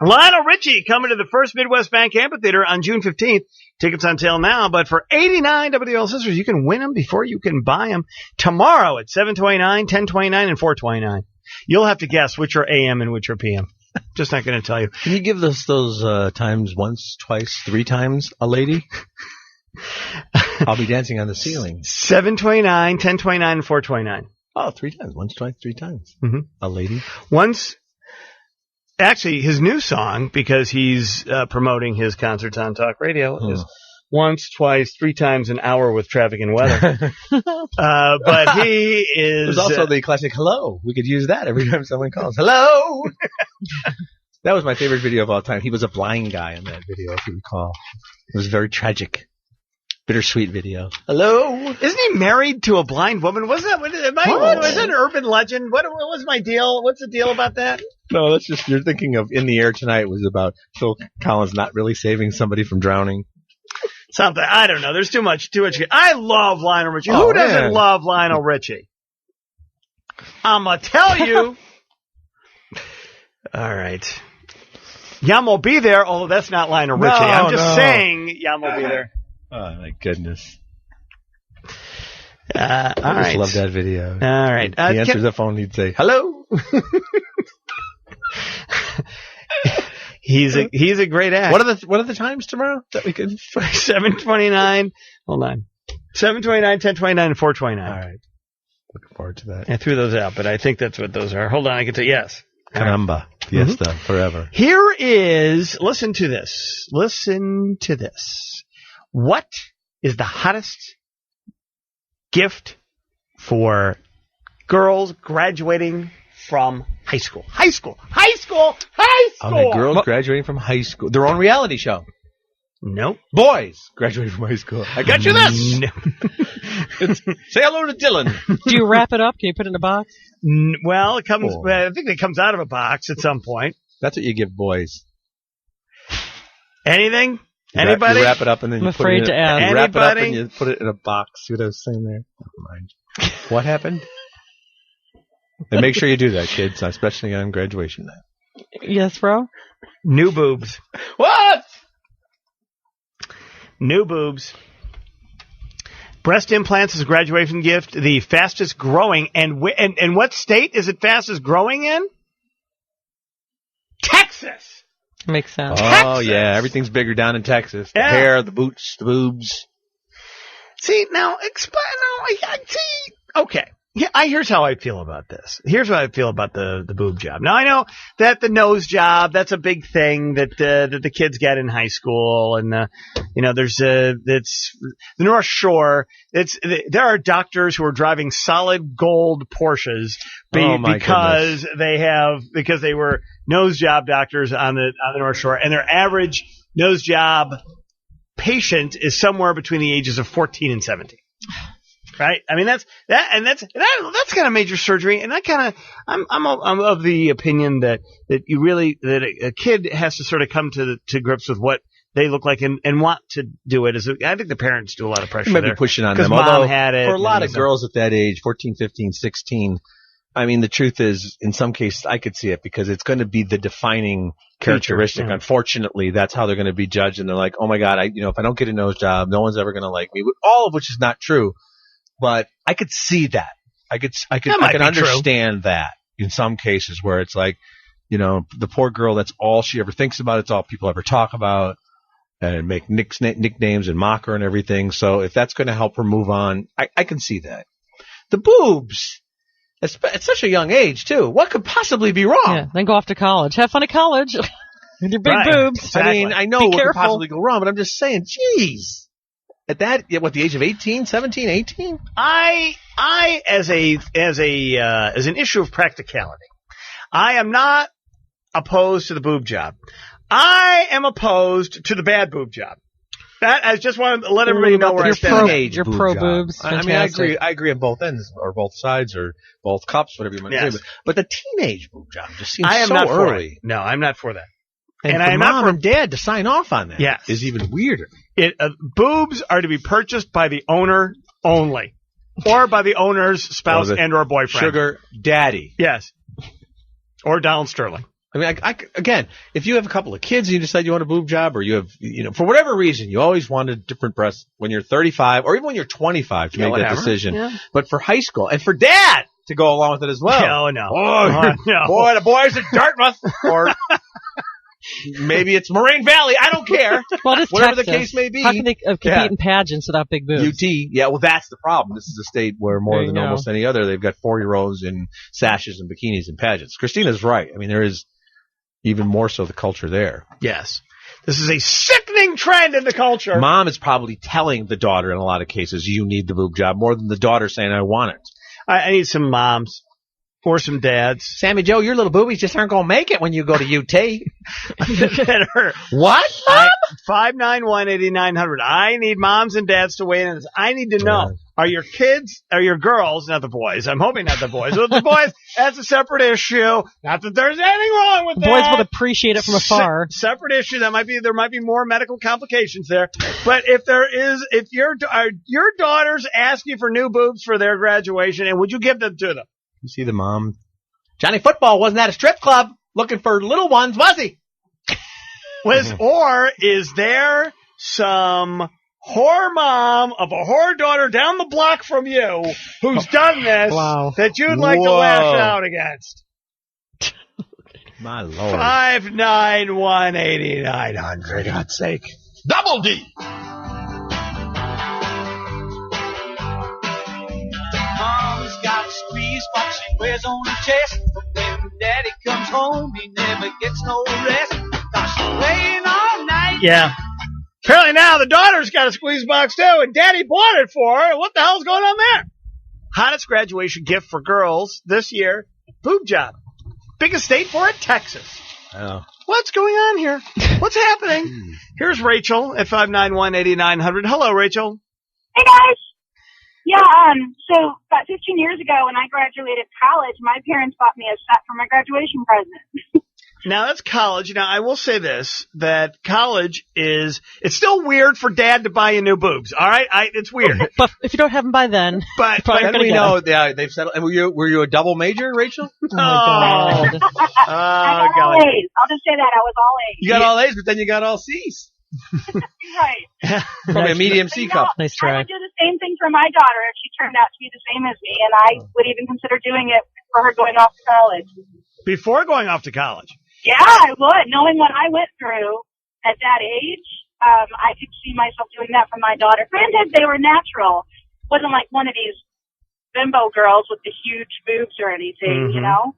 Lionel Richie coming to the First Midwest Bank Amphitheater on June 15th. Tickets on sale now, but for $89 WL Sisters, you can win them before you can buy them tomorrow at 7:29, 10:29, and 4:29. You'll have to guess which are AM and which are PM. Just not going to tell you. Can you give us those times once, twice, 3 times, a lady? I'll be dancing on the ceiling. 7:29, 10:29, and 4:29. Oh, 3 times. Once, twice, 3 times. Mm-hmm. A lady. Once. Actually, his new song, because he's promoting his concerts on Talk Radio, is Once, Twice, 3 Times an Hour with Traffic and Weather. But he is... There's also the classic hello. We could use that every time someone calls. Hello! That was my favorite video of all time. He was a blind guy in that video, if you recall. It was very tragic. Bittersweet video. Hello? Isn't he married to a blind woman? Was that an urban legend? What was my deal? What's the deal about that? No, that's just, you're thinking of In the Air Tonight was about Phil Collins not really saving somebody from drowning. Something. I don't know. There's too much. I love Lionel Richie. Who doesn't love Lionel Richie? I'm going to tell you. All right. Yum will be there, although that's not Lionel Richie. I'm just saying Yum will be there. Oh, my goodness. I just love that video. All right. He answers the phone, he'd say, hello. He's a great act. What are the times tomorrow that we can? 7:29. Hold on. 7:29, 10:29, and 4:29. All right. Looking forward to that. I threw those out, but I think that's what those are. Hold on. I can say yes. Caramba. Fiesta. Forever. Here is, listen to this. Listen to this. What is the hottest gift for girls graduating from high school? High school! Oh, the girls graduating from high school. Their own reality show. Nope. Boys graduating from high school. I got you this! No. Say hello to Dylan. Do you wrap it up? Can you put it in a box? Well, it comes. I think it comes out of a box at some point. That's what you give boys. Anything? Anybody? You wrap it up and then you put it in. To add. You wrap it up and you put it in a box. See what I was saying there? Never mind. What happened? And make sure you do that, kids, especially on graduation night. Yes, bro. New boobs. What? New boobs. Breast implants is a graduation gift. The fastest growing. And what state is it fastest growing in? Texas. Makes sense. Oh, Texas. yeah. Everything's bigger down in Texas. The hair, the boots, the boobs. See, now, okay. Yeah, here's how I feel about this. Here's what I feel about the boob job. Now, I know that the nose job, that's a big thing that the kids get in high school. And, there's it's the North Shore. There are doctors who are driving solid gold Porsches because they were nose job doctors on the North Shore, and their average nose job patient is somewhere between the ages of 14 and 17. Right? I mean, that's kind of major surgery, and I'm of the opinion that a kid has to sort of come to grips with what they look like and want to do it. I think the parents do a lot of pressure. You might be pushing on them. Mom had it. For a lot of girls at that age, 14, 15, 16, I mean, the truth is, in some cases, I could see it because it's going to be the defining characteristic. Yeah. Unfortunately, that's how they're going to be judged, and they're like, "Oh my God, if I don't get a nose job, no one's ever going to like me." All of which is not true. But I could see that. I could understand that in some cases where it's like, the poor girl, that's all she ever thinks about. It's all people ever talk about and make nicknames and mock her and everything. So if that's going to help her move on, I can see that. The boobs, at such a young age too. What could possibly be wrong? Yeah, then go off to college. Have fun at college with your big boobs. Exactly. I mean, I know what could possibly go wrong, but I'm just saying, geez. At that, the age of 18, 17, 18? I as an issue of practicality, I am not opposed to the boob job. I am opposed to the bad boob job. That I just want to let everybody know where I stand. You're pro boobs. I mean, I agree on both ends or both sides or both cups, whatever you want to say. But the teenage boob job just seems so early. No, I'm not for that. And for mom and dad to sign off on that is even weirder. Boobs are to be purchased by the owner only, or by the owner's spouse and or boyfriend. Sugar daddy. Yes. Or Donald Sterling. I mean, again, if you have a couple of kids and you decide you want a boob job, or you have, for whatever reason, you always wanted different breasts when you're 35 or even when you're 25 to make that decision. Yeah. But for high school and for dad to go along with it as well. No. No. Boy, the boys at Dartmouth or maybe it's Moraine Valley. I don't care. Well, it's whatever Texas. The case may be. How can they compete in pageants without big boobs? UT. Yeah, well, that's the problem. This is a state where more than almost any other, they've got 4-year-olds in sashes and bikinis and pageants. Christina's right. I mean, there is even more so the culture there. Yes. This is a sickening trend in the culture. Mom is probably telling the daughter in a lot of cases, you need the boob job, more than the daughter saying, I want it. I need some moms or some dads. Sammy Joe, your little boobies just aren't going to make it when you go to UT. What, Mom? 591-8900. I need moms and dads to weigh in on this. I need to know, are your kids, are your girls, not the boys, I'm hoping not the boys, but the boys, that's a separate issue. Not that there's anything wrong with that. Boys would appreciate it from afar. Separate issue. There might be more medical complications there. But if your daughters ask you for new boobs for their graduation, and would you give them to them? You see the mom. Johnny Football wasn't at a strip club looking for little ones, was he? Or is there some whore mom of a whore daughter down the block from you who's done this that you'd like to lash out against? My Lord. 591-8900. For God's sake. Double D. Mom's got a squeeze box she wears on her chest. But when daddy comes home, he never gets no rest. Cause she's playing all night. Yeah. Apparently now the daughter's got a squeeze box too, and daddy bought it for her. What the hell's going on there? Hottest graduation gift for girls this year, boob job. Biggest state for it, Texas. Oh. What's going on here? What's happening? Here's Rachel at 591-8900. Hello, Rachel. Hey, guys. Yeah, so about 15 years ago when I graduated college, my parents bought me a set for my graduation present. Now, that's college. Now, I will say this, that college it's still weird for dad to buy you new boobs. All right? It's weird. But if you don't have them by then, but we know they've settled. And were you a double major, Rachel? Oh, my God. I got all A's. I'll just say that. I was all A's. You got all A's, but then you got all C's. Right. Probably a medium C cup. Nice try. I would do the same thing for my daughter if she turned out to be the same as me, and I would even consider doing it for her going off to college. Before going off to college? Yeah, I would. Knowing what I went through at that age, I could see myself doing that for my daughter. Granted, they were natural. It wasn't like one of these bimbo girls with the huge boobs or anything, you know?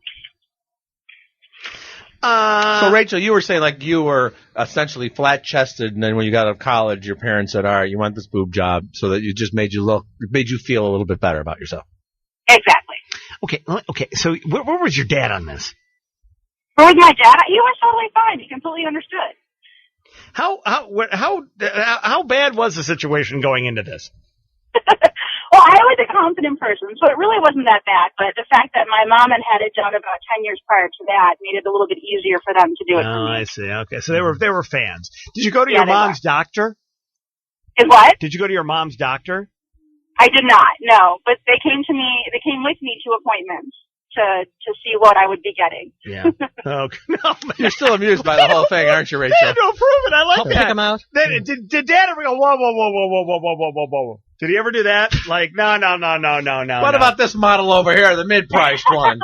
So, Rachel, you were saying like you were essentially flat-chested, and then when you got out of college, your parents said, all right, you want this boob job, so that it made you feel a little bit better about yourself. Exactly. Okay. So where was your dad on this? Where was my dad? He was totally fine. He completely understood. How bad was the situation going into this? Well, I was a confident person, so it really wasn't that bad. But the fact that my mom had it done about 10 years prior to that made it a little bit easier for them to do it. Oh, I see. Okay, so they were fans. Did you go to your mom's doctor? Is what? Did you go to your mom's doctor? I did not. No, but they came with me to appointments to see what I would be getting. Yeah. Okay. No, you're still amused by the whole thing, aren't you, Rachel? Yeah, no, prove it. I like Help that. Pick them out. Did Dad ever go, whoa? Did he ever do that? Like, no. What about this model over here, the mid-priced one?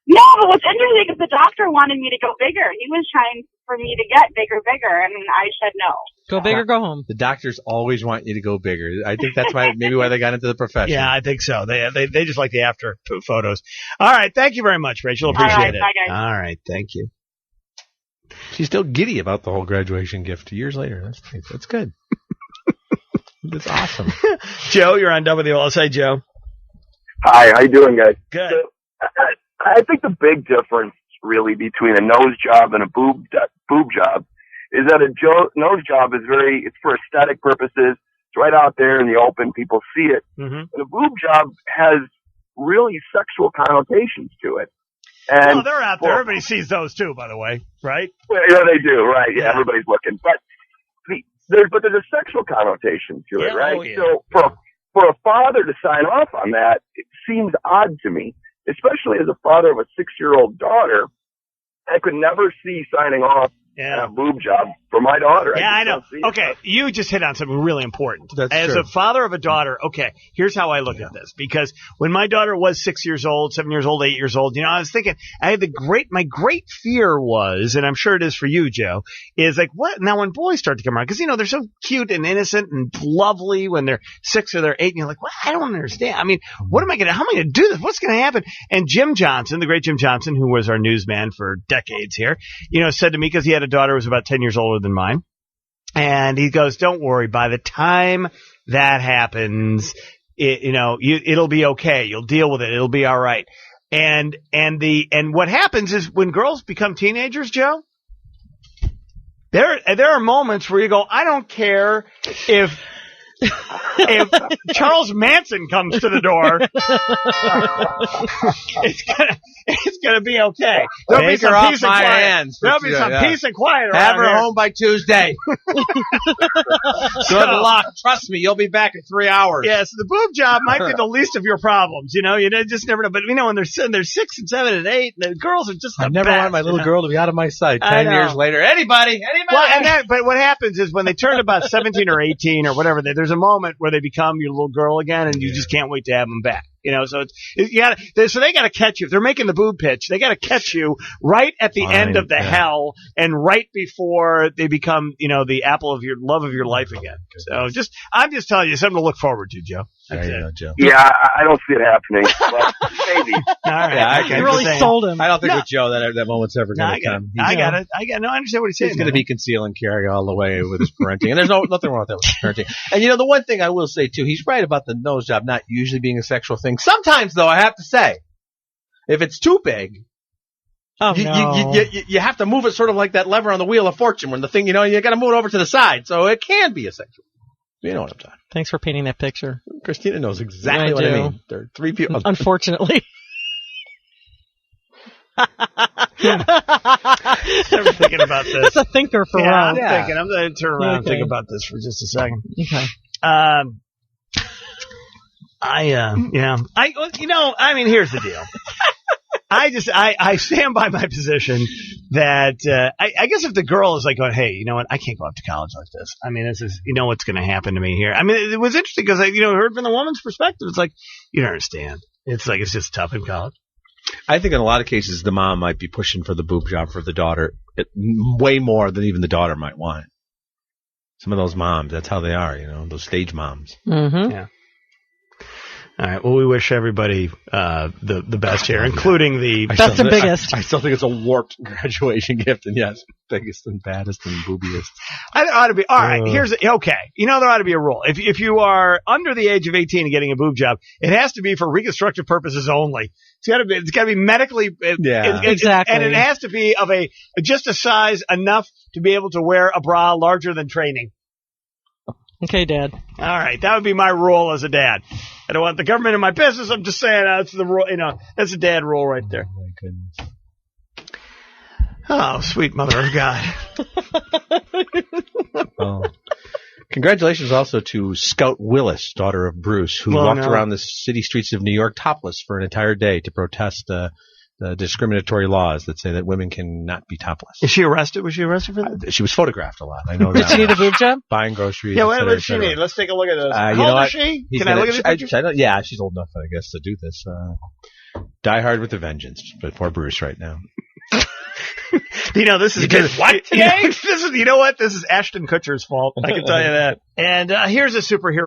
No, but what's interesting is the doctor wanted me to go bigger. He was trying for me to get bigger, and I said no. Go big or go home. The doctors always want you to go bigger. I think that's maybe why they got into the profession. Yeah, I think so. They just like the after photos. All right, thank you very much, Rachel. Appreciate it. Bye, guys. All right, thank you. She's still giddy about the whole graduation gift 2 years later. That's nice. That's good. That's awesome. Joe, you're on WLS. Hey, Joe. Hi, how you doing, guys? Good. So, I think the big difference really between a nose job and a boob job is that a nose job is it's for aesthetic purposes. It's right out there in the open. People see it. Mm-hmm. And a boob job has really sexual connotations to it. And they're out there. Everybody sees those too, by the way, right? Yeah, they do, right? Yeah, everybody's looking. But there's a sexual connotation to it, right? Oh, yeah. So for a father to sign off on that, it seems odd to me, especially as a father of a 6-year-old daughter. I could never see signing off on a boob job for my daughter. Yeah, I know. Okay, you just hit on something really important. That's As true. a father of a daughter, okay, here's how I look at this. Because when my daughter was 6 years old, 7 years old, 8 years old, I was thinking, my great fear was, and I'm sure it is for you, Joe, is like, what? Now when boys start to come around, because, they're so cute and innocent and lovely when they're 6 or they're 8, and you're like, well, I don't understand. I mean, how am I going to do this? What's going to happen? And Jim Johnson, the great Jim Johnson, who was our newsman for decades here, said to me, because he had a daughter who was about 10 years older than mine, and he goes, don't worry, by the time that happens, it'll be okay. You'll deal with it. It'll be all right. And what happens is when girls become teenagers, Joe, there are moments where you go, I don't care if Charles Manson comes to the door, it's gonna be okay. There'll be some peace and quiet. There'll be some peace and quiet. Have her here. home by Tuesday. Good luck. Trust me, you'll be back in 3 hours. Yes, the boob job might be the least of your problems. You just never know. But when they're 6 and 7 and 8, the girls are just the I never best, wanted my little girl to be out of my sight. I 10 know. years later, anybody. Well, but what happens is when they turn about 17 or 18 or whatever, there's a moment where they become your little girl again, and you just can't wait to have them back. So they got to catch you. If they're making the boob pitch, they got to catch you right at the end of the hell and right before they become, the apple of your love of your life again. So I'm just telling you something to look forward to, Joe. There you go, Joe. Yeah, I don't see it happening. But maybe. All right. Yeah, You really sold him. I don't think with Joe that moment's ever going to come. I got it. No, I understand what he's saying. He's going to be conceal and carry all the way with his parenting. And there's nothing wrong with that with his parenting. And the one thing I will say too, he's right about the nose job not usually being a sexual thing. Sometimes though, I have to say, if it's too big, you have to move it sort of like that lever on the Wheel of Fortune when the thing, you got to move it over to the side. So it can be a sexual. You know what I'm talking. Thanks for painting that picture. Christina knows exactly what I mean. There are 3 people. Unfortunately. I'm thinking about this. That's a thinker for I'm Ron. thinking. I'm going to turn around and think about this for just a second. Okay. Here's the deal. I stand by my position that I guess if the girl is like going, hey, you know what, I can't go off to college like this. I mean, this is, what's going to happen to me here. I mean, it was interesting because I heard from the woman's perspective. It's like, you don't understand. It's like it's just tough in college. I think in a lot of cases the mom might be pushing for the boob job for the daughter way more than even the daughter might want. Some of those moms, that's how they are, those stage moms. Mm-hmm. Yeah. All right. Well, we wish everybody the best here, including the best and biggest. I still think it's a warped graduation gift, and yes, biggest and baddest and boobiest. I ought to be all right. Here's okay. There ought to be a rule. If you are under the age of 18 and getting a boob job, it has to be for reconstructive purposes only. It's got to be medically. Exactly. And it has to be of just a size enough to be able to wear a bra larger than training. Okay, Dad. All right, that would be my rule as a dad. I don't want the government in my business. I'm just saying that's the rule. That's a dad rule right there. Oh my goodness. Oh, sweet mother of God. Oh. Congratulations also to Scout Willis, daughter of Bruce, who walked around the city streets of New York topless for an entire day to protest the discriminatory laws that say that women cannot be topless. Is she arrested? Was she arrested for that? She was photographed a lot. I know that. Did she need a boob job? Buying groceries. Yeah, what does she need? Let's take a look at this. How old is she? Can I look at this picture? Yeah, she's old enough, I guess, to do this. Die Hard with a Vengeance, but poor Bruce right now. This is good. What today? This is Ashton Kutcher's fault. I can tell you that. And here's a superhero.